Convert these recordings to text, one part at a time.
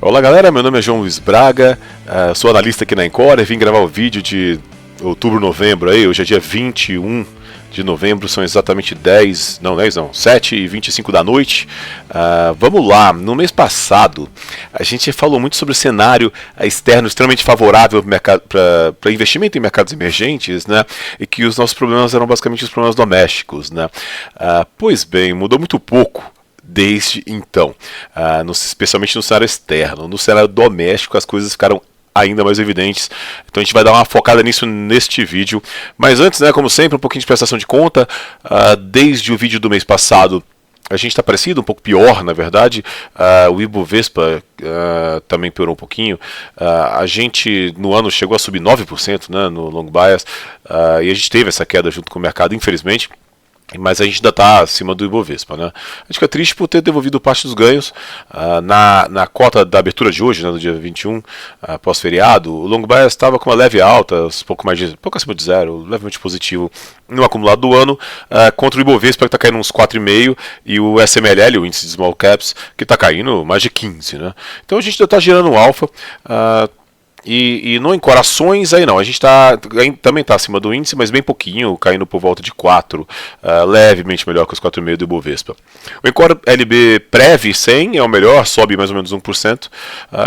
Olá galera, meu nome é João Luiz Braga, sou analista aqui na Encore e vim gravar o vídeo de outubro, novembro aí, hoje é dia 21 de novembro, são exatamente 7h25 da noite. Vamos lá, no mês passado a gente falou muito sobre o cenário externo extremamente favorável para investimento em mercados emergentes, né? E que os nossos problemas eram basicamente os problemas domésticos, né? Pois bem, mudou muito pouco desde então, especialmente no cenário externo. No cenário doméstico as coisas ficaram ainda mais evidentes, então a gente vai dar uma focada nisso neste vídeo. Mas antes, né, como sempre, um pouquinho de prestação de conta. Desde o vídeo do mês passado a gente está parecido, um pouco pior na verdade. O Ibovespa também piorou um pouquinho. A gente no ano chegou a subir 9%, né, no long bias, e a gente teve essa queda junto com o mercado, infelizmente. Mas a gente ainda está acima do Ibovespa, né? A gente fica triste por ter devolvido parte dos ganhos. Na cota da abertura de hoje, né, no dia 21, pós-feriado, o long bias estava com uma leve alta, pouco acima de zero, levemente positivo no acumulado do ano, contra o Ibovespa que está caindo uns 4,5%, e o SMLL, o índice de small caps, que está caindo mais de 15%, né? Então a gente ainda está gerando um alfa. E no Encore Ações aí não, a gente também está acima do índice, mas bem pouquinho, caindo por volta de 4, levemente melhor que os 4,5 do Ibovespa. O Encore LB Prev 100 é o melhor, sobe mais ou menos 1%.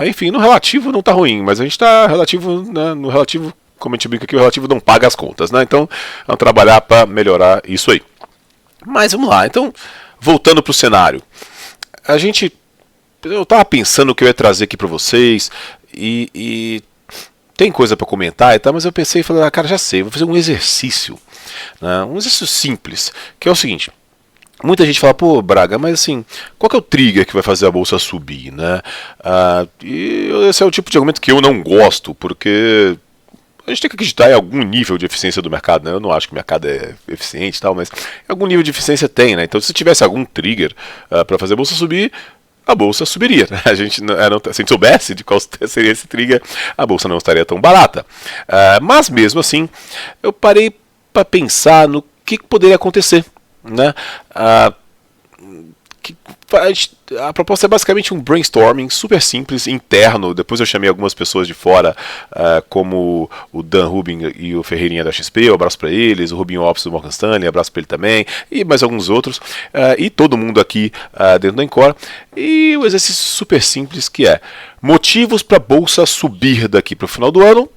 Enfim, no relativo não está ruim, mas a gente está relativo, né, no relativo, como a gente brinca aqui, o relativo não paga as contas, né? Então vamos trabalhar para melhorar isso aí. Mas vamos lá, então voltando para o cenário, eu estava pensando o que eu ia trazer aqui para vocês, e tem coisa para comentar e tal, mas eu pensei e falei, cara, já sei, vou fazer um exercício, né? Um exercício simples, que é o seguinte. Muita gente fala, pô, Braga, mas assim, qual que é o trigger que vai fazer a bolsa subir, né? E esse é o tipo de argumento que eu não gosto, porque a gente tem que acreditar em algum nível de eficiência do mercado, né? Eu não acho que o mercado é eficiente e tal, mas algum nível de eficiência tem, né? Então se tivesse algum trigger para fazer a bolsa subir, a bolsa subiria, né? Se a gente soubesse de qual seria esse trigger, a bolsa não estaria tão barata. Mas mesmo assim, eu parei para pensar no que poderia acontecer, né? A proposta é basicamente um brainstorming super simples, interno. Depois eu chamei algumas pessoas de fora, como o Dan Rubin e o Ferreirinha da XP, um abraço para eles, o Rubinho Opps do Morgan Stanley, um abraço para ele também, e mais alguns outros, e todo mundo aqui dentro da Encore. E o exercício super simples que é motivos para a bolsa subir daqui para o final do ano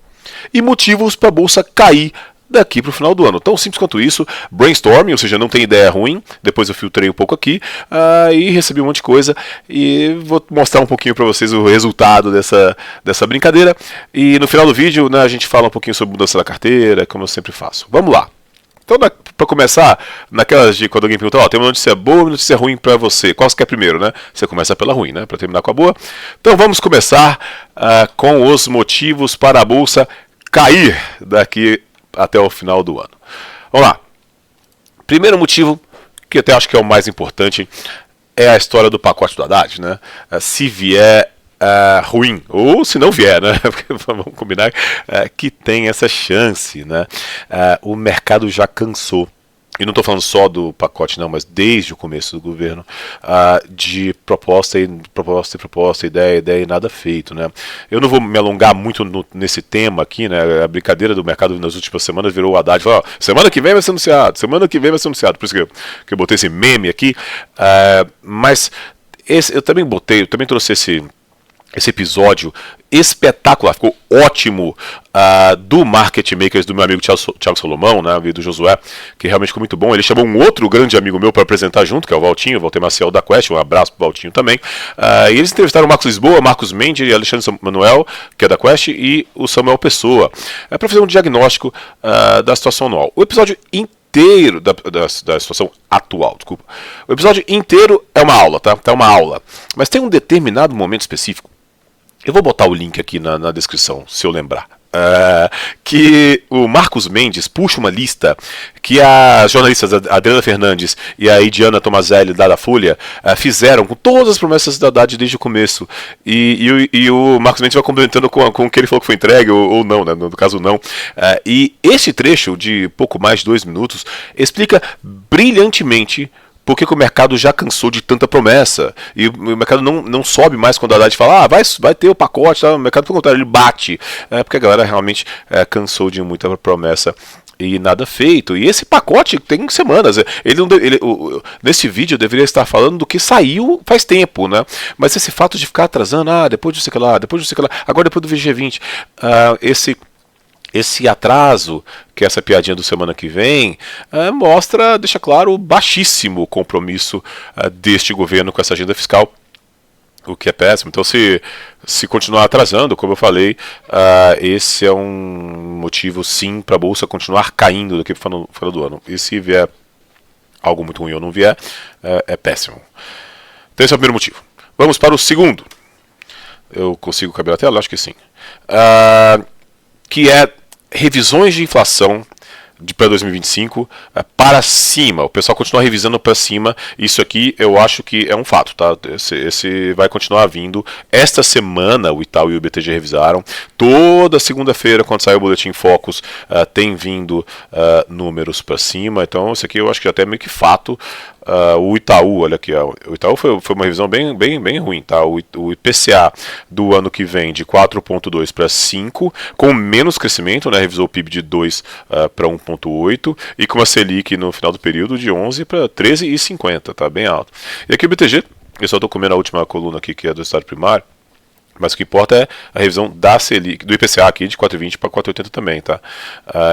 e motivos para a bolsa cair daqui para o final do ano. Tão simples quanto isso, brainstorming, ou seja, não tem ideia ruim. Depois eu filtrei um pouco aqui e recebi um monte de coisa, e vou mostrar um pouquinho para vocês o resultado dessa brincadeira, e no final do vídeo, né, a gente fala um pouquinho sobre mudança da carteira, como eu sempre faço. Vamos lá. Então, para começar, naquelas de quando alguém pergunta, tem uma notícia boa e uma notícia ruim para você, qual você quer primeiro, né? Você começa pela ruim, né, para terminar com a boa. Então vamos começar com os motivos para a bolsa cair daqui até o final do ano. Vamos lá. Primeiro motivo, que eu até acho que é o mais importante, é a história do pacote do Haddad, né? Se vier ruim, ou se não vier, né? Vamos combinar que tem essa chance, né? O mercado já cansou. E não estou falando só do pacote não, mas desde o começo do governo, de proposta, ideia e nada feito, né? Eu não vou me alongar muito nesse tema aqui, né? A brincadeira do mercado nas últimas semanas virou o Haddad, falou, semana que vem vai ser anunciado, por isso que eu botei esse meme aqui, mas eu também trouxe esse episódio espetacular, ficou ótimo, do Market Makers do meu amigo Thiago Salomão, né, do Josué, que realmente ficou muito bom. Ele chamou um outro grande amigo meu para apresentar junto, que é o Valtinho, Walter Maciel da Quest, um abraço pro Valtinho também. E eles entrevistaram o Marcos Lisboa, Marcos Mendes e Alexandre Manuel, que é da Quest, e o Samuel Pessoa, para fazer um diagnóstico da situação anual. O episódio inteiro da situação atual, desculpa. O episódio inteiro é uma aula, tá? É uma aula. Mas tem um determinado momento específico. Eu vou botar o link aqui na descrição, se eu lembrar. Que o Marcos Mendes puxa uma lista que as jornalistas Adriana Fernandes e a Diana Tomazelli da Folha fizeram com todas as promessas da Haddad desde o começo, e o Marcos Mendes vai complementando com o que ele falou que foi entregue ou não, né? No caso não. E esse trecho de pouco mais de 2 minutos explica brilhantemente Por que o mercado já cansou de tanta promessa? E o mercado não sobe mais quando a Haddad fala, vai ter o pacote, tá? O mercado, pelo contrário, ele bate. Porque a galera realmente cansou de muita promessa e nada feito. E esse pacote tem semanas. Nesse vídeo eu deveria estar falando do que saiu faz tempo, né? Mas esse fato de ficar atrasando, depois disso que lá, depois disso que lá, agora depois do VG20, esse atraso, que é essa piadinha do semana que vem, deixa claro o baixíssimo compromisso deste governo com essa agenda fiscal, o que é péssimo. Então, se continuar atrasando, como eu falei, esse é um motivo, sim, para a Bolsa continuar caindo daqui para o final do ano. E se vier algo muito ruim ou não vier, é péssimo. Então, esse é o primeiro motivo. Vamos para o segundo. Eu consigo caber na tela? Acho que sim. Que é revisões de inflação para 2025 para cima. O pessoal continua revisando para cima. Isso aqui eu acho que é um fato, tá? Esse vai continuar vindo. Esta semana o Itaú e o BTG revisaram. Toda segunda-feira, quando sai o Boletim Focus, tem vindo números para cima. Então, isso aqui eu acho que até é meio que fato. O Itaú, olha aqui, o Itaú foi uma revisão bem ruim, tá? O IPCA do ano que vem de 4,2 para 5, com menos crescimento, né? Revisou o PIB de 2 para 1,8 e com a Selic no final do período de 11 para 13,50, tá? Bem alto. E aqui o BTG, eu só estou comendo a última coluna aqui, que é do estado primário. Mas o que importa é a revisão da Selic, do IPCA aqui de 4,20 para 4,80 também, tá?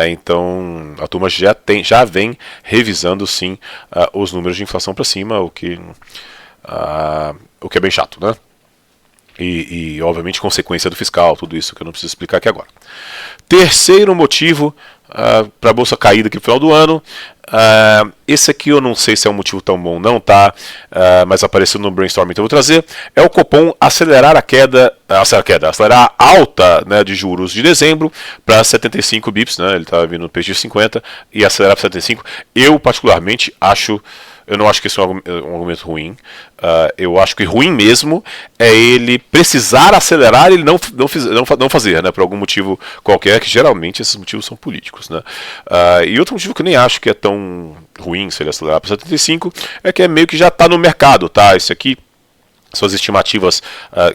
Então a turma já vem revisando sim os números de inflação para cima, o que é bem chato, né? E obviamente consequência do fiscal, tudo isso que eu não preciso explicar aqui agora. Terceiro motivo para a bolsa cair daqui no final do ano. Esse aqui eu não sei se é um motivo tão bom não, tá? Mas apareceu no brainstorming, então eu vou trazer. É o Copom acelerar a alta, né, de juros de dezembro para 75 bips, né? Ele está vindo no peixe de 50 e acelerar para 75. Eu particularmente eu não acho que isso é um argumento ruim. Eu acho que ruim mesmo é ele precisar acelerar e ele não fazer, né, por algum motivo qualquer, que geralmente esses motivos são políticos, né? E outro motivo que eu nem acho que é tão ruim se ele acelerar para 75 é que é meio que já está no mercado, tá? Isso aqui são as estimativas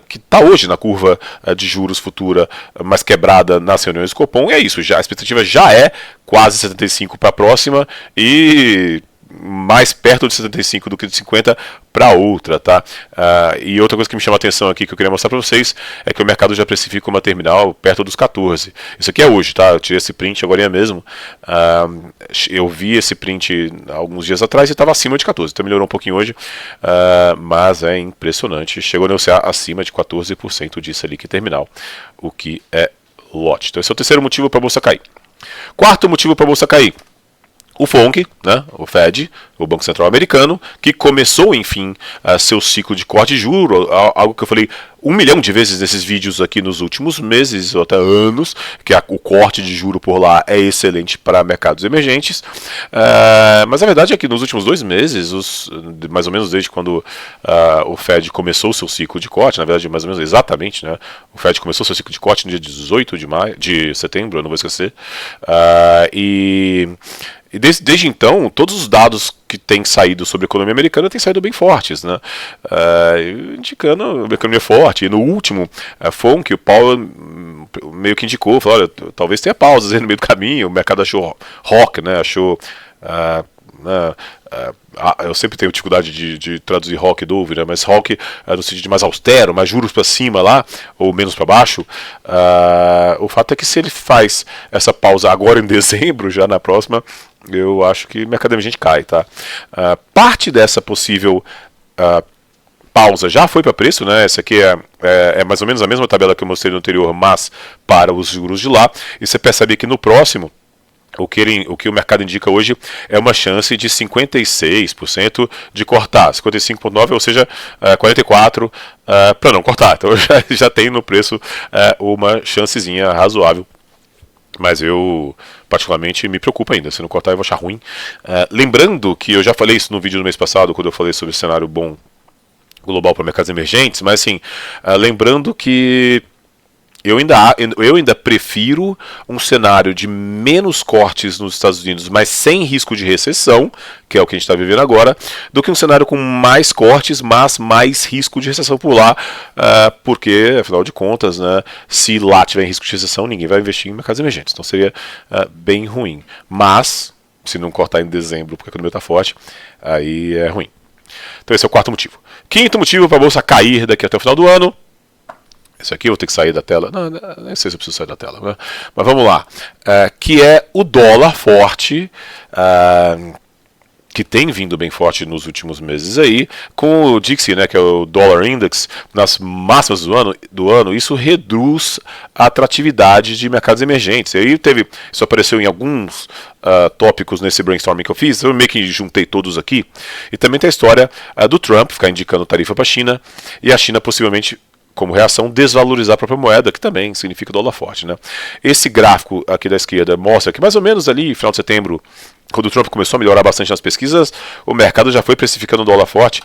que está hoje na curva de juros futura mais quebrada nas reuniões do Copom, e é isso, a expectativa já é quase 75 para a próxima e mais perto de 75 do que de 50 para outra, tá? E outra coisa que me chama a atenção aqui, que eu queria mostrar para vocês, é que o mercado já precifica uma terminal perto dos 14. Isso aqui é hoje, tá? Eu tirei esse print agora mesmo. Eu vi esse print alguns dias atrás e estava acima de 14. Então melhorou um pouquinho hoje, mas é impressionante. Chegou a negociar acima de 14% disso ali que terminal, o que é lote. Então esse é o terceiro motivo para a bolsa cair. Quarto motivo para a bolsa cair. O FONC, né, o Fed, o Banco Central Americano, que começou, enfim, seu ciclo de corte de juros, algo que eu falei 1 milhão de vezes nesses vídeos aqui nos últimos meses, ou até anos, que o corte de juro por lá é excelente para mercados emergentes. Mas a verdade é que nos últimos 2 meses, mais ou menos desde quando o Fed começou o seu ciclo de corte, na verdade, mais ou menos exatamente, né, o Fed começou seu ciclo de corte no dia 18 de setembro, eu não vou esquecer, E desde então, todos os dados que têm saído sobre a economia americana têm saído bem fortes, né? Indicando uma economia forte. E no último FONC, o Powell meio que indicou, falou, olha, talvez tenha pausas aí no meio do caminho, o mercado achou rock, né? Achou... eu sempre tenho dificuldade de traduzir rock e dove, né? Mas rock no sentido de mais austero, mais juros para cima lá, ou menos para baixo. O fato é que se ele faz essa pausa agora em dezembro, já na próxima, eu acho que o mercado emergente cai, tá? Parte dessa possível pausa já foi para preço, né? Essa aqui é mais ou menos a mesma tabela que eu mostrei no anterior, mas para os juros de lá. E você percebe que no próximo, o que o mercado indica hoje é uma chance de 56% de cortar, 55,9%, ou seja, 44% para não cortar. Então já tem no preço uma chancezinha razoável. Mas eu, particularmente, me preocupa ainda. Se não cortar, eu vou achar ruim. Lembrando que eu já falei isso no vídeo do mês passado, quando eu falei sobre o cenário bom global para mercados emergentes, mas assim, lembrando que eu ainda prefiro um cenário de menos cortes nos Estados Unidos, mas sem risco de recessão, que é o que a gente está vivendo agora, do que um cenário com mais cortes, mas mais risco de recessão por lá, porque, afinal de contas, né, se lá tiver risco de recessão, ninguém vai investir em mercados emergentes. Então seria bem ruim. Mas, se não cortar em dezembro, porque a economia está forte, aí é ruim. Então esse é o quarto motivo. Quinto motivo para a Bolsa cair daqui até o final do ano. Esse aqui eu vou ter que sair da tela. Não, nem sei se eu preciso sair da tela, né? Mas vamos lá. Que é o dólar forte, que tem vindo bem forte nos últimos meses aí, com o Dixie, né, que é o Dollar Index, nas máximas do ano, isso reduz a atratividade de mercados emergentes. E aí isso apareceu em alguns tópicos nesse brainstorming que eu fiz, eu meio que juntei todos aqui. E também tem a história do Trump ficar indicando tarifa para a China, e a China possivelmente, como reação, desvalorizar a própria moeda, que também significa dólar forte, né? Esse gráfico aqui da esquerda mostra que mais ou menos ali, final de setembro, quando o Trump começou a melhorar bastante nas pesquisas, o mercado já foi precificando o dólar forte.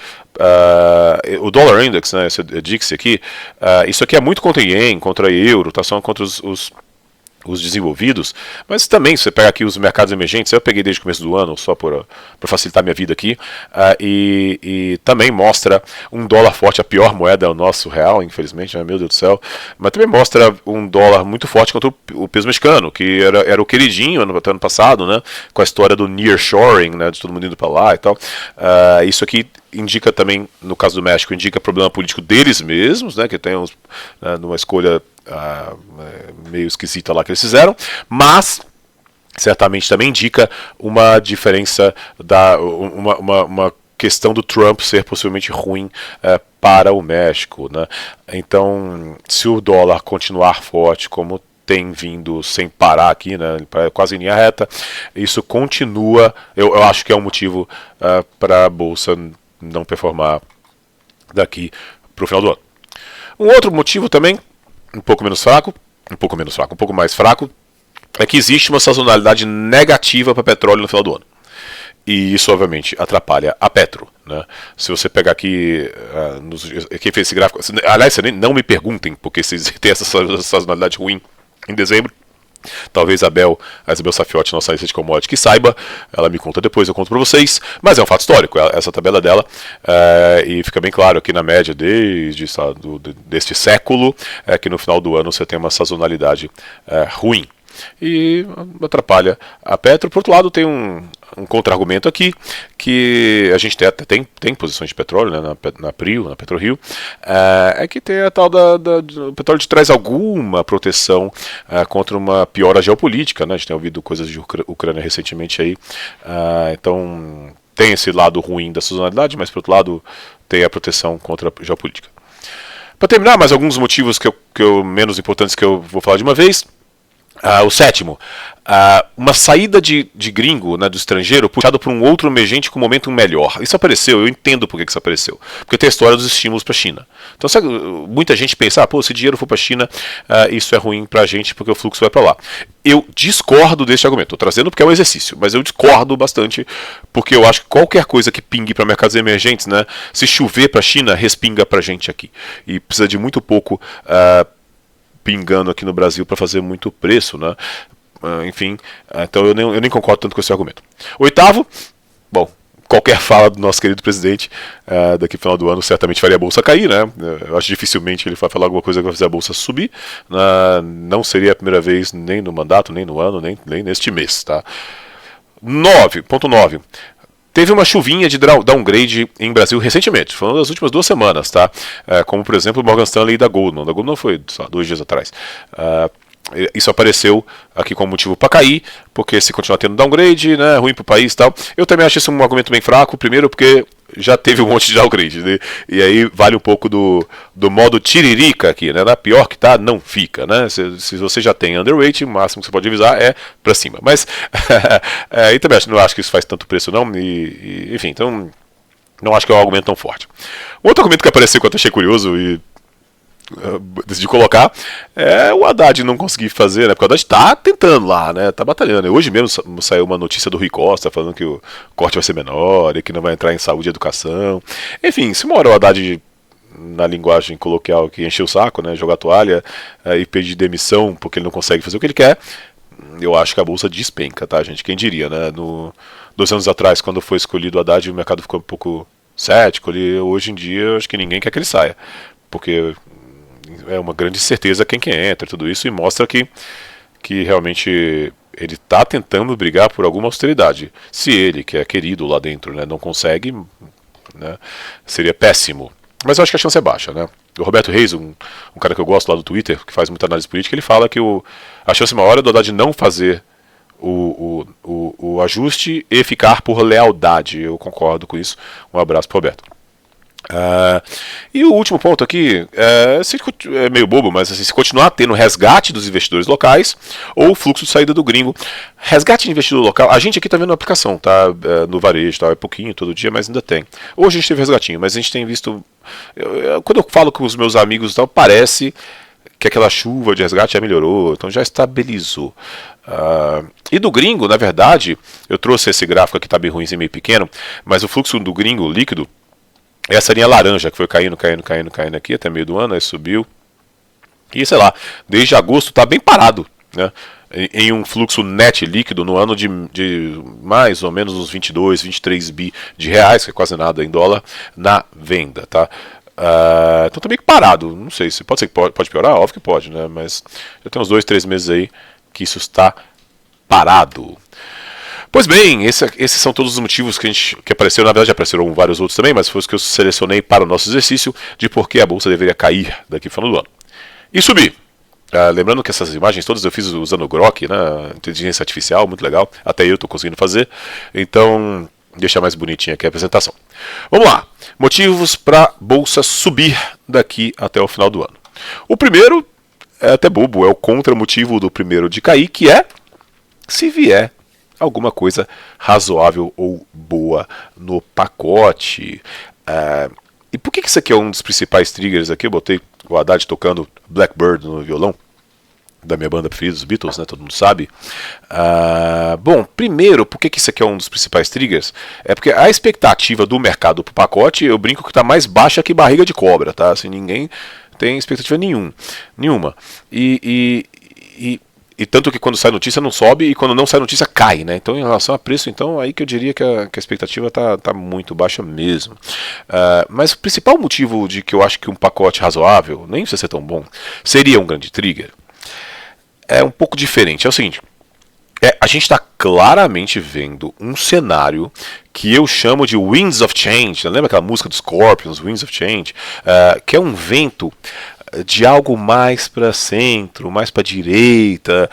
O Dollar Index, né, esse Dixie aqui, isso aqui é muito contra ien, contra euro, tá? São contra os desenvolvidos, mas também, se você pega aqui os mercados emergentes, eu peguei desde o começo do ano, só para facilitar minha vida aqui, e também mostra um dólar forte, a pior moeda é o nosso real, infelizmente, né, meu Deus do céu, mas também mostra um dólar muito forte contra o peso mexicano, que era o queridinho ano passado, né, com a história do nearshoring, né, de todo mundo indo para lá e tal. Isso aqui indica também, no caso do México, indica problema político deles mesmos, né, que tem numa escolha meio esquisita lá que eles fizeram, mas certamente também indica uma diferença, uma questão do Trump ser possivelmente ruim para o México, né? Então, se o dólar continuar forte como tem vindo sem parar aqui, né, quase em linha reta, isso continua, eu acho que é um motivo para a Bolsa não performar daqui para o final do ano. Um outro motivo também, um pouco mais fraco, é que existe uma sazonalidade negativa para petróleo no final do ano. E isso, obviamente, atrapalha a Petro, né? Se você pegar aqui, quem fez esse gráfico... Aliás, não me perguntem, porque se tem essa sazonalidade ruim em dezembro, talvez a Isabel Safiotti, nossa analista de commodity, que saiba, ela me conta depois, eu conto para vocês, mas é um fato histórico, essa tabela dela, e fica bem claro aqui na média deste século, que no final do ano você tem uma sazonalidade ruim. E atrapalha a Petro. Por outro lado, tem um contra-argumento aqui, que a gente tem posições de petróleo, né, na PRIO, na PetroRio, é que tem a tal do petróleo que traz alguma proteção contra uma piora geopolítica, né? A gente tem ouvido coisas de Ucrânia recentemente aí, então tem esse lado ruim da sazonalidade, mas por outro lado tem a proteção contra a geopolítica. Para terminar, mais alguns motivos menos importantes que eu vou falar de uma vez. O sétimo, uma saída de gringo, né, do estrangeiro, puxado por um outro emergente com um momento melhor. Isso apareceu, eu entendo por que isso apareceu. Porque tem a história dos estímulos para a China. Então, muita gente pensa, se dinheiro for para a China, isso é ruim para a gente porque o fluxo vai para lá. Eu discordo desse argumento. Estou trazendo porque é um exercício, mas eu discordo bastante porque eu acho que qualquer coisa que pingue para mercados emergentes, né, se chover para a China, respinga para a gente aqui. E precisa de muito pouco pingando aqui no Brasil para fazer muito preço, né? Enfim, então eu nem concordo tanto com esse argumento. Oitavo, bom, qualquer fala do nosso querido presidente daqui no final do ano certamente faria a bolsa cair, né? Eu acho dificilmente ele vai falar alguma coisa que vai fazer a bolsa subir. Não seria a primeira vez nem no mandato, nem no ano, nem neste mês, tá? 9.9. Teve uma chuvinha de downgrade em Brasil recentemente, foi uma das últimas 2 semanas, tá? Como, por exemplo, o Morgan Stanley e da Goldman. Da Goldman foi 2 dias atrás. Isso apareceu aqui como motivo para cair, porque se continuar tendo downgrade, né, ruim para o país e tal. Eu também acho isso um argumento bem fraco, primeiro porque já teve um monte de downgrade, né? E aí vale um pouco do modo tiririca aqui, né? Na pior que tá, não fica, né? Se você já tem underweight, o máximo que você pode avisar é para cima. Mas e também não acho que isso faz tanto preço não, enfim, então não acho que é um argumento tão forte. Outro argumento que apareceu que eu achei curioso e decidi colocar é o Haddad não conseguir fazer, né? Porque o Haddad tá tentando lá, né? Tá batalhando. Hoje mesmo saiu uma notícia do Rui Costa falando que o corte vai ser menor e que não vai entrar em saúde e educação. Enfim, se uma hora o Haddad na linguagem coloquial, que encher o saco, né, jogar toalha e pedir demissão porque ele não consegue fazer o que ele quer, eu acho que a bolsa despenca, tá, gente? Quem diria, né? 2 anos atrás, quando foi escolhido o Haddad, o mercado ficou um pouco cético. Hoje em dia, acho que ninguém quer que ele saia, porque é uma grande certeza quem que entra, tudo isso, e mostra que realmente ele está tentando brigar por alguma austeridade. Se ele, que é querido lá dentro, né, não consegue, né, seria péssimo. Mas eu acho que a chance é baixa, né? O Roberto Reis, um cara que eu gosto lá do Twitter, que faz muita análise política, ele fala que a chance maior é do Haddad não fazer o ajuste e ficar por lealdade. Eu concordo com isso. Um abraço pro Roberto. E o último ponto aqui é meio bobo, mas assim, se continuar tendo resgate dos investidores locais ou fluxo de saída do gringo. Resgate de investidor local, a gente aqui está vendo a aplicação, tá? No varejo, tá? É pouquinho todo dia, mas ainda tem. Hoje a gente teve resgatinho, mas a gente tem visto. Quando eu falo com os meus amigos, então, parece que aquela chuva de resgate já melhorou, então já estabilizou. E do gringo, na verdade, eu trouxe esse gráfico aqui, tá bem ruim, meio pequeno, mas o fluxo do gringo líquido, essa linha laranja que foi caindo aqui até meio do ano, aí subiu. E sei lá, desde agosto está bem parado, né? Em um fluxo net líquido no ano de mais ou menos uns 22, 23 bi de reais, que é quase nada em dólar, na venda, tá? Então tá meio que parado, não sei, se pode piorar, óbvio que pode, né? Mas já tem uns 2, 3 meses aí que isso está parado. Pois bem, esses são todos os motivos que apareceram. Na verdade, apareceram vários outros também, mas foi os que eu selecionei para o nosso exercício de por que a bolsa deveria cair daqui no final do ano. E subir. Lembrando que essas imagens todas eu fiz usando o Grok, né, inteligência artificial, muito legal. Até eu estou conseguindo fazer. Então, deixar mais bonitinha aqui a apresentação. Vamos lá. Motivos para a bolsa subir daqui até o final do ano. O primeiro é até bobo, é o contramotivo do primeiro de cair, que é se vier alguma coisa razoável ou boa no pacote. E por que isso aqui é um dos principais triggers aqui? Eu botei o Haddad tocando Blackbird no violão, da minha banda preferida, os Beatles, né? Todo mundo sabe. Bom, primeiro, por que isso aqui é um dos principais triggers? É porque a expectativa do mercado pro pacote, eu brinco que está mais baixa que barriga de cobra, tá? Assim, ninguém tem expectativa nenhuma. E tanto que quando sai notícia não sobe e quando não sai notícia cai, né? Então, em relação a preço, então aí que eu diria que a expectativa tá muito baixa mesmo. Mas o principal motivo de que eu acho que um pacote razoável, nem precisa ser tão bom, seria um grande trigger, é um pouco diferente. É o seguinte, a gente está claramente vendo um cenário que eu chamo de Winds of Change. Lembra aquela música dos Scorpions, Winds of Change? Que é um vento de algo mais para centro, mais para direita,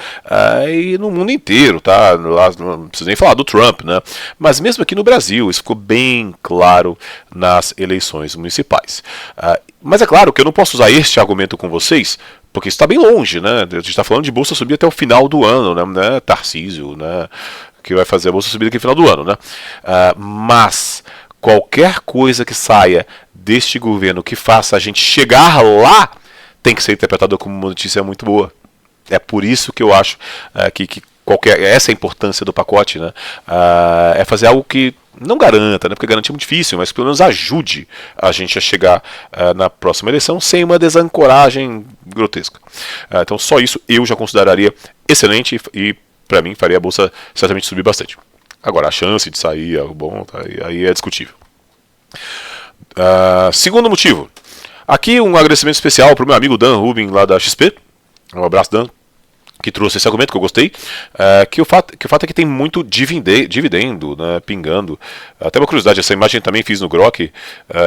e no mundo inteiro, tá? Lá, não preciso nem falar do Trump, né? Mas mesmo aqui no Brasil, isso ficou bem claro nas eleições municipais. Mas é claro que eu não posso usar este argumento com vocês, porque isso está bem longe, né? A gente está falando de bolsa subir até o final do ano, né? Tarcísio, né? Que vai fazer a bolsa subir aqui no final do ano, né? Mas qualquer coisa que saia deste governo que faça a gente chegar lá tem que ser interpretada como uma notícia muito boa. É por isso que eu acho que essa é a importância do pacote, né? É fazer algo que não garanta, né? Porque garantir é muito difícil, mas pelo menos ajude a gente a chegar na próxima eleição sem uma desancoragem grotesca. Então só isso eu já consideraria excelente e para mim faria a bolsa certamente subir bastante. Agora a chance de sair é bom, tá? Aí é discutível. Segundo motivo. Aqui um agradecimento especial para o meu amigo Dan Rubin, lá da XP. Um abraço, Dan, que trouxe esse argumento que eu gostei. Que o fato é que tem muito dividendo, né, pingando. Até uma curiosidade, essa imagem também fiz no Grok.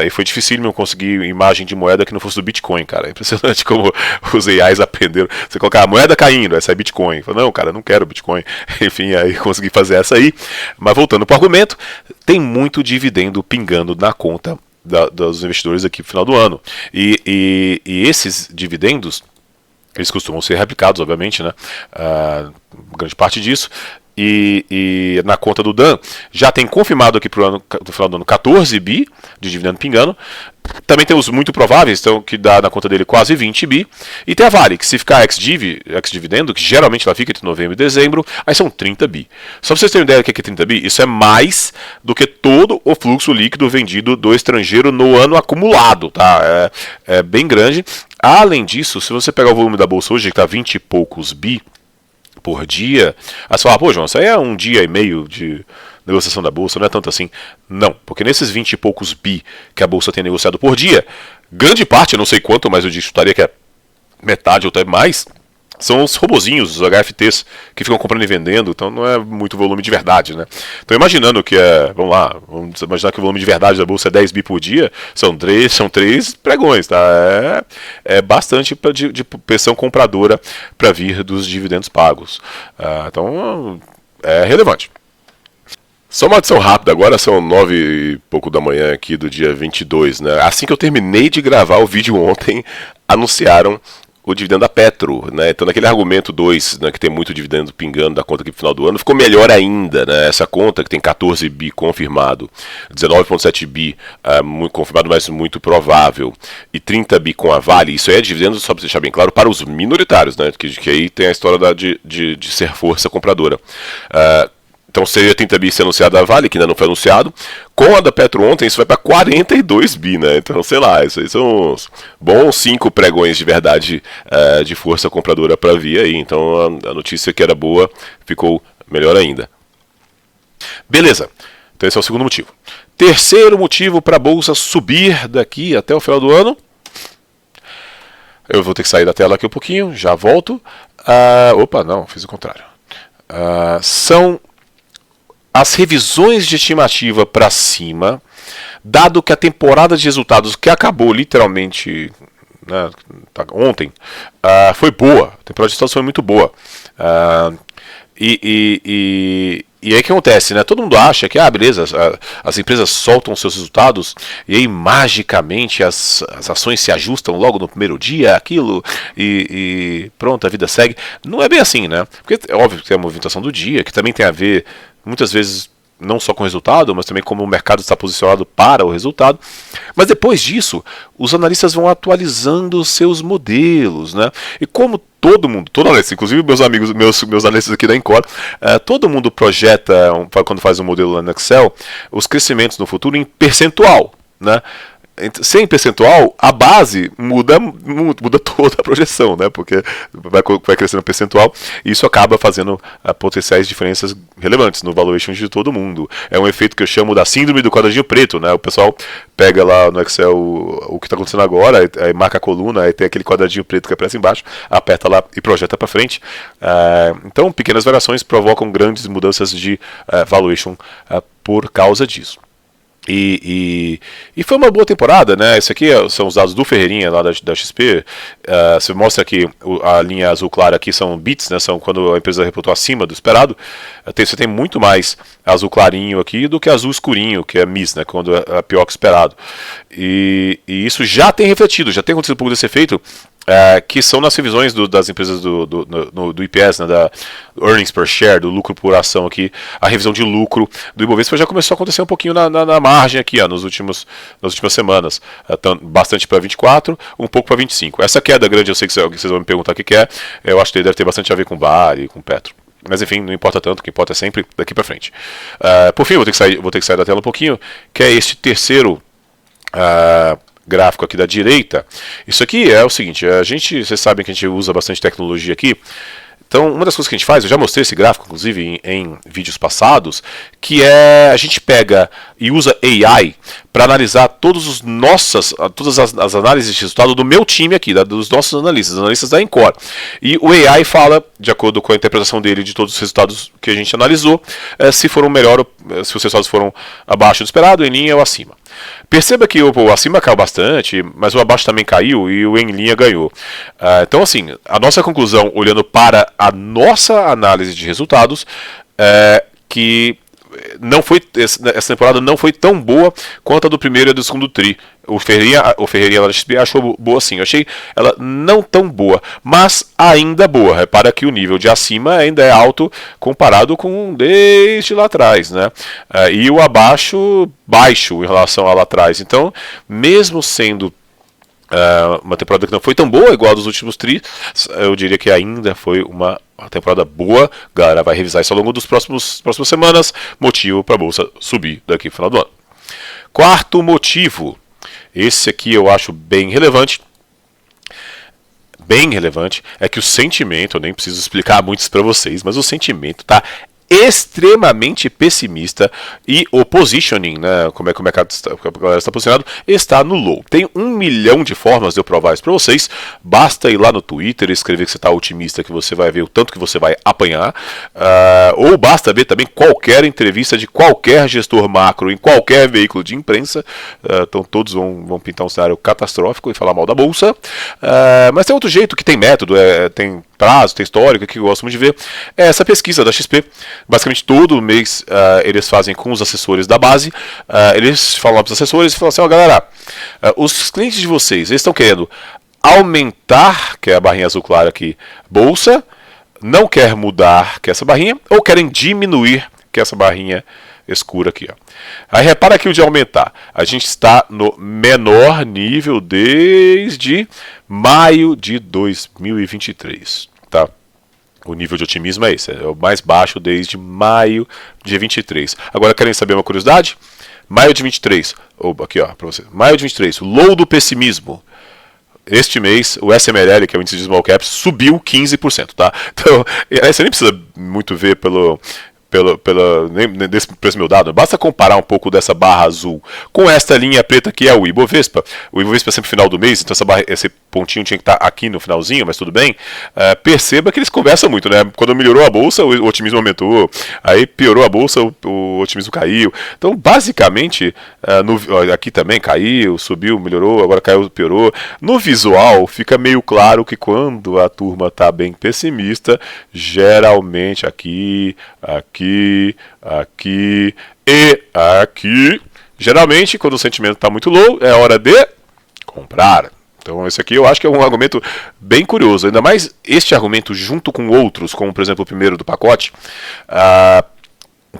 E foi difícil eu conseguir imagem de moeda que não fosse do Bitcoin, cara. É impressionante como os AIs aprenderam. Você colocar a moeda caindo, essa é Bitcoin. Eu falei, não, cara, não quero Bitcoin. Enfim, aí consegui fazer essa aí. Mas voltando para o argumento, tem muito dividendo pingando na conta dos investidores aqui no final do ano. E esses dividendos, eles costumam ser replicados, obviamente, né? Grande parte disso. E na conta do Dan, já tem confirmado aqui para o final do ano 14 bi de dividendo pingando. Também tem os muito prováveis, então, que dá na conta dele quase 20 bi. E tem a Vale, que se ficar ex-dividendo, que geralmente ela fica entre novembro e dezembro, aí são 30 bi. Só para vocês terem ideia do que é 30 bi, isso é mais do que todo o fluxo líquido vendido do estrangeiro no ano acumulado, tá? É bem grande. Além disso, se você pegar o volume da bolsa hoje, que está 20 e poucos bi por dia, aí você fala, pô, João, isso aí é um dia e meio de negociação da bolsa, não é tanto assim. Não, porque nesses 20 e poucos bi que a bolsa tem negociado por dia, grande parte, eu não sei quanto, mas eu chutaria que é metade ou até mais, são os robozinhos, os HFTs, que ficam comprando e vendendo, então não é muito volume de verdade, né? Então imaginando que vamos lá, vamos imaginar que o volume de verdade da bolsa é 10 bi por dia, são três pregões, tá? É bastante de pressão compradora para vir dos dividendos pagos. Então é relevante. Só uma adição rápida, agora são 9 e pouco da manhã aqui do dia 22, né? Assim que eu terminei de gravar o vídeo ontem, anunciaram o dividendo da Petro, né? Então naquele argumento 2, né, que tem muito dividendo pingando da conta aqui no final do ano, ficou melhor ainda, né? Essa conta que tem 14 bi confirmado, 19,7 bi muito confirmado, mas muito provável, e 30 bi com a Vale, isso aí é dividendo, só para deixar bem claro, para os minoritários, né? Que aí tem a história de ser força compradora. Então seria 30 bi ser anunciado da Vale, que ainda não foi anunciado. Com a da Petro ontem, isso vai para 42 bi, né? Então, sei lá, isso aí são uns bons 5 pregões de verdade de força compradora para vir aí. Então a notícia que era boa ficou melhor ainda. Beleza, então esse é o segundo motivo. Terceiro motivo para a Bolsa subir daqui até o final do ano. Eu vou ter que sair da tela aqui um pouquinho, já volto. Opa, não, fiz o contrário. São as revisões de estimativa para cima, dado que a temporada de resultados que acabou literalmente, né, ontem, foi boa. A temporada de resultados foi muito boa. E aí o que acontece, né? Todo mundo acha que, beleza, as empresas soltam seus resultados e aí magicamente as ações se ajustam logo no primeiro dia, aquilo, e pronto, a vida segue. Não é bem assim, né? Porque é óbvio que tem a movimentação do dia, que também tem a ver, muitas vezes, não só com o resultado, mas também como o mercado está posicionado para o resultado. Mas depois disso, os analistas vão atualizando os seus modelos, né? E como todo analista, inclusive meus amigos, meus analistas aqui da Encore, todo mundo projeta, quando faz um modelo lá no Excel, os crescimentos no futuro em percentual, né? Sem percentual, a base muda toda a projeção, né? Porque vai crescendo percentual e isso acaba fazendo potenciais diferenças relevantes no valuation de todo mundo. É um efeito que eu chamo da síndrome do quadradinho preto, né? O pessoal pega lá no Excel o que está acontecendo agora, aí marca a coluna, aí tem aquele quadradinho preto que aparece embaixo, aperta lá e projeta para frente. Então, pequenas variações provocam grandes mudanças de valuation por causa disso. E foi uma boa temporada, né? Esse aqui são os dados do Ferreirinha lá da XP. Você mostra aqui a linha azul clara aqui são bits, né? São quando a empresa reportou acima do esperado. Você tem muito mais azul clarinho aqui do que azul escurinho, que é miss, né? Quando é pior que o esperado. E isso já tem refletido, já tem acontecido um pouco desse efeito. Que são nas revisões das empresas do IPS, né, da earnings per share, do lucro por ação aqui, a revisão de lucro do Ibovespa já começou a acontecer um pouquinho na margem aqui, nas últimas semanas, bastante para 24, um pouco para 25. Essa queda grande, eu sei que vocês vão me perguntar o que é, eu acho que deve ter bastante a ver com Vale e com Petro. Mas enfim, não importa tanto, o que importa é sempre daqui para frente. Por fim, vou ter que sair da tela um pouquinho, que é este terceiro gráfico aqui da direita. Isso aqui é o seguinte, vocês sabem que a gente usa bastante tecnologia aqui. Então, uma das coisas que a gente faz, eu já mostrei esse gráfico, inclusive, em vídeos passados, que é a gente pega e usa AI para analisar todas as análises de resultado do meu time aqui, dos nossos analistas da Encore. E o AI fala, de acordo com a interpretação dele de todos os resultados que a gente analisou, se foram melhor, se os resultados foram abaixo do esperado, em linha ou acima. Perceba que o acima caiu bastante, mas o abaixo também caiu e o em linha ganhou. Então, assim, a nossa conclusão, olhando para a nossa análise de resultados, é que essa temporada não foi tão boa quanto a do primeiro e do segundo tri. O Ferreirinha lá da XP achou boa sim. Eu achei ela não tão boa, mas ainda boa. Repara que o nível de acima ainda é alto comparado com desde lá atrás, né? E o abaixo, baixo em relação a lá atrás. Então, mesmo sendo uma temporada que não foi tão boa igual a dos últimos tris, eu diria que ainda foi uma temporada boa. Galera, vai revisar isso ao longo das próximas semanas. Motivo para a bolsa subir daqui no final do ano. Quarto motivo. Esse aqui eu acho bem relevante. Bem relevante é que o sentimento, eu nem preciso explicar muito isso para vocês, mas o sentimento está extremamente pessimista e o positioning, né, como é que o mercado a galera está posicionado, está no low. Tem 1 milhão de formas de eu provar isso para vocês. Basta ir lá no Twitter e escrever que você está otimista, que você vai ver o tanto que você vai apanhar, ou basta ver também qualquer entrevista de qualquer gestor macro em qualquer veículo de imprensa. Então todos vão pintar um cenário catastrófico e falar mal da bolsa. Mas tem outro jeito que tem método, tem prazo, tem histórico, que eu gosto muito de ver, é essa pesquisa da XP. Basicamente todo mês eles fazem com os assessores da base, eles falam para os assessores e falam assim, galera, os clientes de vocês, eles estão querendo aumentar, que é a barrinha azul clara aqui, bolsa, não quer mudar, que é essa barrinha, ou querem diminuir, que é essa barrinha escura aqui. Ó. Aí repara aqui o de aumentar. A gente está no menor nível desde maio de 2023. Tá? O nível de otimismo é esse. É o mais baixo desde maio de 23. Agora querem saber uma curiosidade? Maio de 23. Aqui ó, para você. Maio de 23. O low do pessimismo. Este mês, o SMLL, que é o índice de small caps, subiu 15%. Tá? Então, você nem precisa muito ver desse meu dado, basta comparar um pouco dessa barra azul com esta linha preta que é o Ibovespa. O Ibovespa é sempre final do mês, então esse pontinho tinha que estar aqui no finalzinho, mas tudo bem. Perceba que eles conversam muito, né? Quando melhorou a bolsa, o otimismo aumentou, aí piorou a bolsa, o otimismo caiu. Então, basicamente, aqui também caiu, subiu, melhorou, agora caiu, piorou. No visual, fica meio claro que quando a turma está bem pessimista, geralmente aqui e aqui. Geralmente, quando o sentimento está muito low, é hora de comprar. Então, esse aqui eu acho que é um argumento bem curioso. Ainda mais este argumento junto com outros, como, por exemplo, o primeiro do pacote.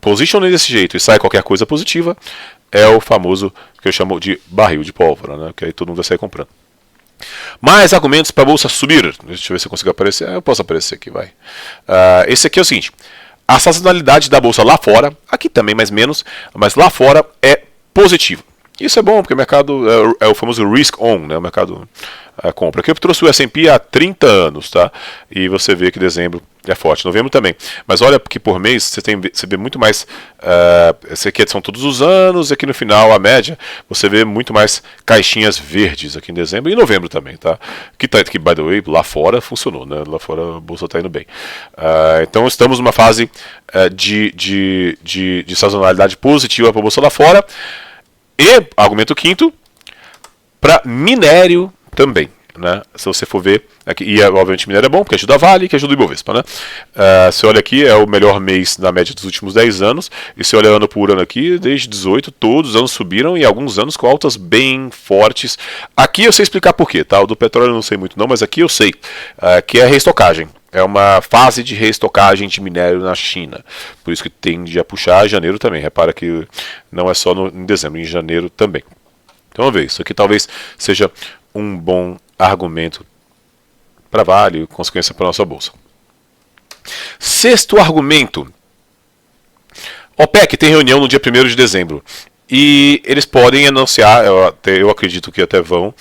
Position desse jeito e sai qualquer coisa positiva, é o famoso que eu chamo de barril de pólvora, né? Que aí todo mundo vai sair comprando. Mais argumentos para a bolsa subir. Deixa eu ver se eu consigo aparecer. Eu posso aparecer aqui, vai. Esse aqui é o seguinte. A sazonalidade da bolsa lá fora, aqui também mais menos, mas lá fora é positivo. Isso é bom, porque o mercado é o famoso risk on, né? O mercado compra. Aqui eu trouxe o S&P há 30 anos, tá? E você vê que dezembro é forte, novembro também. Mas olha que por mês você vê muito mais. Esse aqui são todos os anos, e aqui no final, a média, você vê muito mais caixinhas verdes aqui em dezembro e em novembro também, tá? Que, by the way, lá fora funcionou, né? Lá fora a bolsa está indo bem. Então estamos numa fase de sazonalidade positiva para a bolsa lá fora. E, argumento quinto, para minério também. Né? Se você for ver, aqui, e obviamente minério é bom, porque ajuda a Vale, que ajuda o Ibovespa. Né? Você olha aqui, é o melhor mês na média dos últimos 10 anos, e você olha ano por ano aqui, desde 18, todos os anos subiram, e alguns anos com altas bem fortes. Aqui eu sei explicar por quê, tá? O do petróleo eu não sei muito não, mas aqui eu sei, que é a reestocagem. É uma fase de reestocagem de minério na China. Por isso que tende a puxar janeiro também. Repara que não é só em dezembro, em janeiro também. Então vamos ver, isso aqui talvez seja um bom argumento para Vale e consequência para a nossa bolsa. Sexto argumento. OPEC tem reunião no dia 1º de dezembro. E eles podem anunciar, eu acredito que até vão,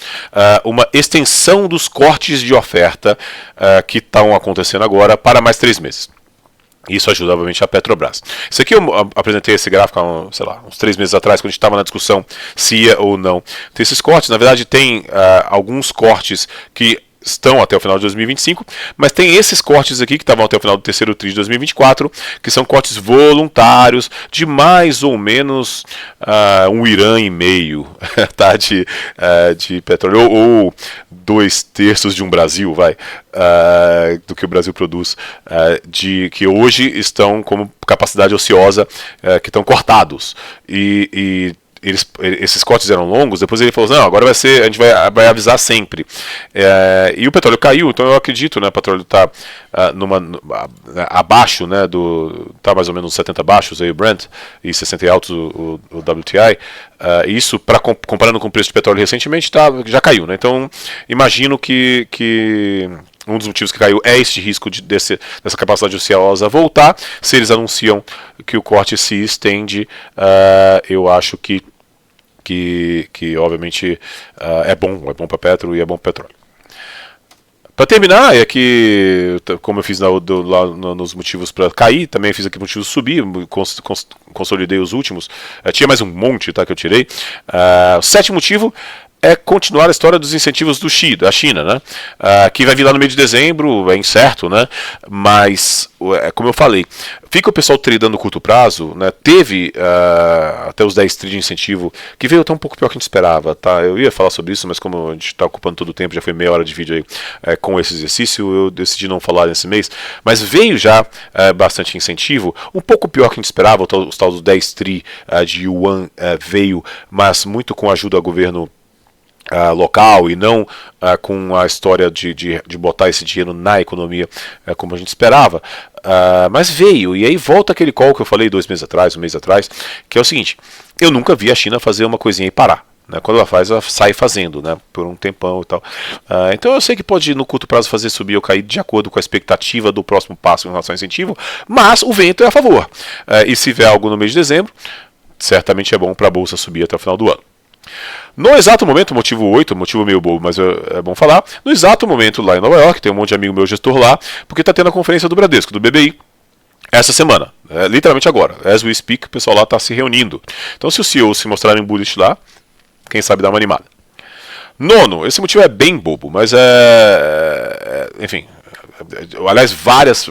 uma extensão dos cortes de oferta que estão acontecendo agora para mais 3 meses. Isso ajuda, obviamente, a Petrobras. Isso aqui eu apresentei esse gráfico há, sei lá, uns 3 meses atrás, quando a gente estava na discussão se ia ou não ter esses cortes. Na verdade, tem alguns cortes que estão até o final de 2025, mas tem esses cortes aqui que estavam até o final do terceiro tri de 2024, que são cortes voluntários de mais ou menos 1,5 irã, tá, de petróleo, ou 2/3 de um Brasil, do que o Brasil produz, que hoje estão como capacidade ociosa, que estão cortados, esses cortes eram longos. Depois ele falou, não, agora a gente vai avisar sempre. E o petróleo caiu, então eu acredito, né, o petróleo está abaixo, né, está mais ou menos 70 baixos aí o Brent, e 60 altos o WTI. Isso, comparando com o preço de petróleo recentemente, já caiu, né? Então imagino que um dos motivos que caiu é esse risco dessa capacidade ociosa voltar. Se eles anunciam que o corte se estende, eu acho que obviamente é bom para Petro e é bom para petróleo. Para terminar, é que, como eu fiz lá nos motivos para cair, também fiz aqui motivos subir, consolidei os últimos. Tinha mais um monte, tá, que eu tirei. O sétimo motivo é continuar a história dos incentivos da China, né? Que vai vir lá no meio de dezembro, é incerto, né? Mas, como eu falei, fica o pessoal tradando no curto prazo, né? Teve até os 10 tri de incentivo, que veio até um pouco pior que a gente esperava, tá? Eu ia falar sobre isso, mas como a gente está ocupando todo o tempo, já foi meia hora de vídeo aí com esse exercício, eu decidi não falar nesse mês, mas veio já bastante incentivo, um pouco pior que a gente esperava, os tal dos 10 tri de yuan veio, mas muito com a ajuda do governo local e não com a história de botar esse dinheiro na economia como a gente esperava, mas veio, e aí volta aquele call que eu falei um mês atrás, que é o seguinte: eu nunca vi a China fazer uma coisinha e parar, né? Quando ela faz, ela sai fazendo, né, por um tempão e tal. Então eu sei que pode no curto prazo fazer subir ou cair de acordo com a expectativa do próximo passo em relação ao incentivo, mas o vento é a favor, e se vier algo no mês de dezembro, certamente é bom para a bolsa subir até o final do ano. No exato momento, motivo 8, motivo meio bobo, mas é bom falar, no exato momento lá em Nova York, tem um monte de amigo meu gestor lá, porque está tendo a conferência do Bradesco, do BBI, essa semana, literalmente agora, as we speak, o pessoal lá está se reunindo. Então se os CEOs se mostrarem bullish lá, quem sabe dar uma animada. Nono, esse motivo é bem bobo, mas enfim... Aliás, várias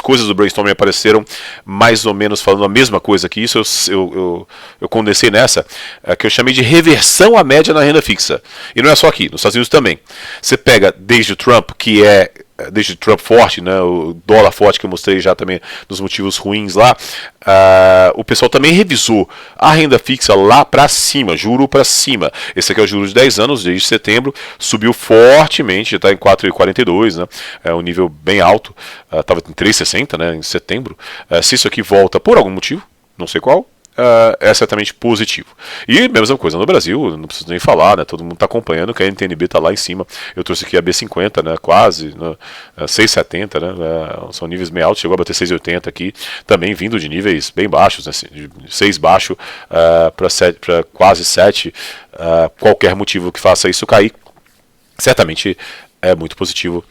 coisas do brainstorming apareceram mais ou menos falando a mesma coisa que isso. Eu condensei nessa, que eu chamei de reversão à média na renda fixa. E não é só aqui, nos Estados Unidos também. Você pega desde o Trump, desde o Trump forte, né, o dólar forte que eu mostrei já também nos motivos ruins lá, o pessoal também revisou a renda fixa lá para cima, juro para cima. Esse aqui é o juro de 10 anos, desde setembro, subiu fortemente, já está em 4,42, né, é um nível bem alto, estava em 3,60, né, em setembro. Se isso aqui volta por algum motivo, não sei qual, é certamente positivo. E mesma coisa no Brasil, não preciso nem falar, né? Todo mundo está acompanhando que a NTNB está lá em cima. Eu trouxe aqui a B50, né? Quase, né? 6,70, né? São níveis bem altos, chegou a bater 6,80 aqui, também vindo de níveis bem baixos, né? De 6 baixo para quase 7. Qualquer motivo que faça isso cair, certamente é muito positivo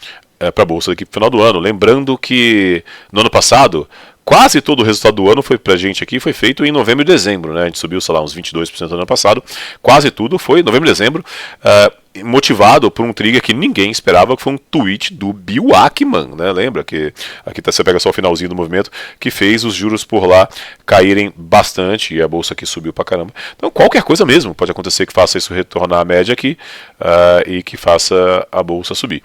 para a bolsa daqui para o final do ano. Lembrando que no ano passado, quase todo o resultado do ano pra gente aqui foi feito em novembro e dezembro, né? A gente subiu, sei lá, uns 22% no ano passado. Quase tudo foi novembro e dezembro, motivado por um trigger que ninguém esperava, que foi um tweet do Bill Ackman, né? Lembra que aqui você pega só o finalzinho do movimento, que fez os juros por lá caírem bastante e a bolsa aqui subiu pra caramba. Então qualquer coisa mesmo pode acontecer que faça isso retornar à média aqui e que faça a bolsa subir.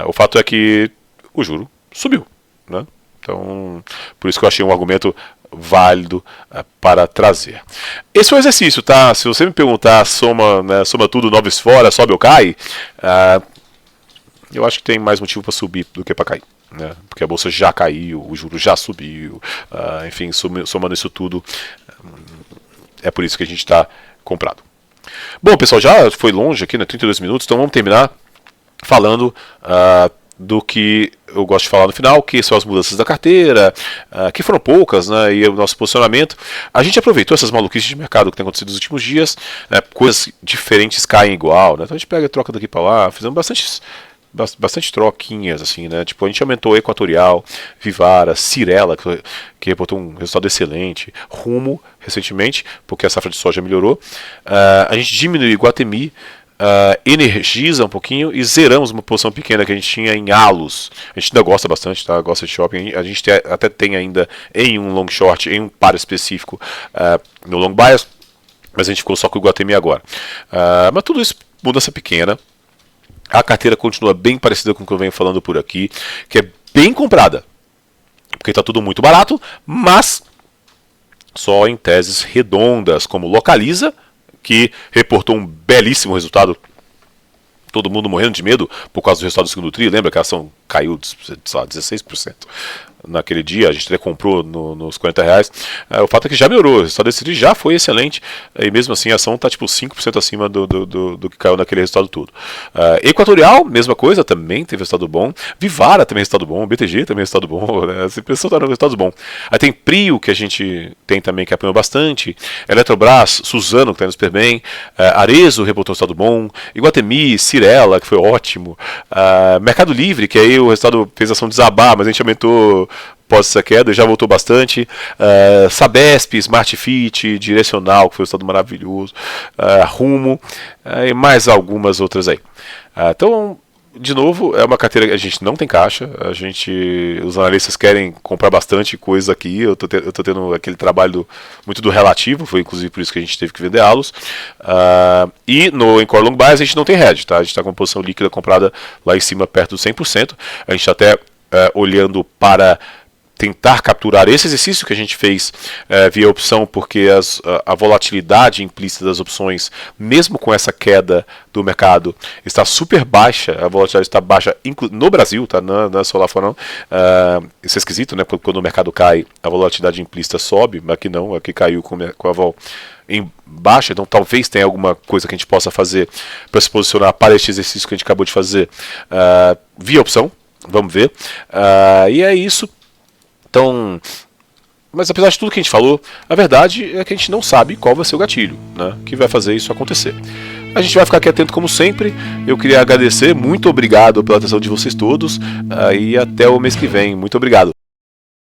O fato é que o juro subiu, né? Então, por isso que eu achei um argumento válido para trazer. Esse foi o exercício, tá? Se você me perguntar, soma tudo, 9 fora, sobe ou cai, eu acho que tem mais motivo para subir do que para cair, né? Porque a bolsa já caiu, o juro já subiu, enfim, somando isso tudo, é por isso que a gente está comprado. Bom, pessoal, já foi longe aqui, né? 32 minutos, então vamos terminar falando do que eu gosto de falar no final, que são as mudanças da carteira, que foram poucas, né, e o nosso posicionamento. A gente aproveitou essas maluquices de mercado que tem acontecido nos últimos dias, né, coisas diferentes caem igual, né, então a gente pega e troca daqui para lá, fizemos bastante troquinhas, assim, né, tipo, a gente aumentou Equatorial, Vivara, Cirela, que reportou um resultado excelente, Rumo, recentemente, porque a safra de soja melhorou, a gente diminuiu Iguatemi, energiza um pouquinho e zeramos uma posição pequena que a gente tinha em halos. A gente ainda gosta bastante, tá? Gosta de shopping. A gente até tem ainda em um long short, em um par específico no long bias, mas a gente ficou só com o Iguatemi agora. Mas tudo isso, mudança pequena. A carteira continua bem parecida com o que eu venho falando por aqui, que é bem comprada, porque está tudo muito barato, mas só em teses redondas, como Localiza, que reportou um belíssimo resultado. Todo mundo morrendo de medo por causa do resultado do segundo tri. Lembra que a ação caiu, sei lá, 16% naquele dia. A gente até comprou nos R$40. O fato é que já melhorou. O resultado desse tri já foi excelente. E mesmo assim a ação está tipo 5% acima do que caiu naquele resultado todo. Equatorial, mesma coisa, também teve resultado bom. Vivara também resultado bom. BTG também resultado bom. Né? As empresas estão dando resultado bom. Aí tem Prio, que a gente tem também, que apanhou bastante. Eletrobras, Suzano, que está indo super bem. Arezzo reportou resultado bom. Iguatemi, Cirela, que foi ótimo. Mercado Livre, que aí o resultado fez a ação desabar, mas a gente aumentou pós essa queda e já voltou bastante. Sabesp, Smart Fit, Direcional, que foi um resultado maravilhoso. Rumo, e mais algumas outras aí. Então, de novo, é uma carteira que a gente não tem caixa. Os analistas querem comprar bastante coisa aqui. Eu tô tendo aquele trabalho muito do relativo, foi inclusive por isso que a gente teve que vender halos. E no Encore Long Bias a gente não tem hedge, tá? A gente está com a posição líquida comprada lá em cima, perto dos 100%. A gente está até olhando para tentar capturar esse exercício que a gente fez via opção, porque a volatilidade implícita das opções, mesmo com essa queda do mercado, está super baixa. A volatilidade está baixa no Brasil, tá? Não é só lá fora não. Isso é esquisito, né? Quando o mercado cai, a volatilidade implícita sobe, mas aqui não, aqui caiu com a vol em baixa, então talvez tenha alguma coisa que a gente possa fazer para se posicionar para este exercício que a gente acabou de fazer via opção. Vamos ver. E é isso. Então, mas apesar de tudo que a gente falou, a verdade é que a gente não sabe qual vai ser o gatilho, né, que vai fazer isso acontecer. A gente vai ficar aqui atento como sempre. Eu queria agradecer, muito obrigado pela atenção de vocês todos, e até o mês que vem. Muito obrigado.